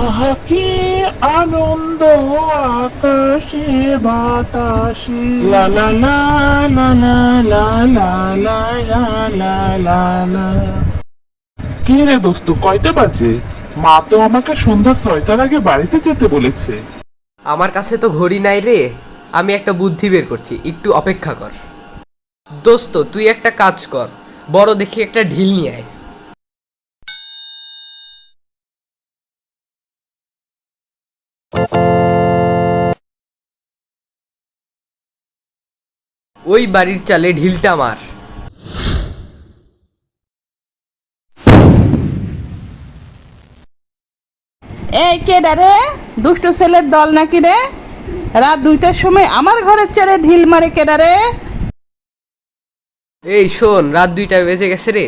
আহা কি আনন্দ আকাশে বাতাসে লা লা লা লা লা লা লা লা লা লা লা লা। কি রে দোস্ত, কয়টা বাজে? মা তো আমাকে সন্ধ্যা 6টার আগে বাড়িতে যেতে বলেছে। আমার কাছে তো ঘড়ি নাই রে। আমি একটা বুদ্ধি বের করছি, একটু অপেক্ষা কর। দোস্ত তুই একটা কাজ কর, বড় দেখি একটা ঢিল নিয়ে আয়। ওই বাড়ির চালে ঢিলটা মার। এই কেডা রে? দুষ্ট ছেলের দল নাকি রে? রাত 2টার সময় আমার ঘরের চালে ঢিল মারে কেডা রে? এই শোন, রাত 2টা বেজে গেছে রে।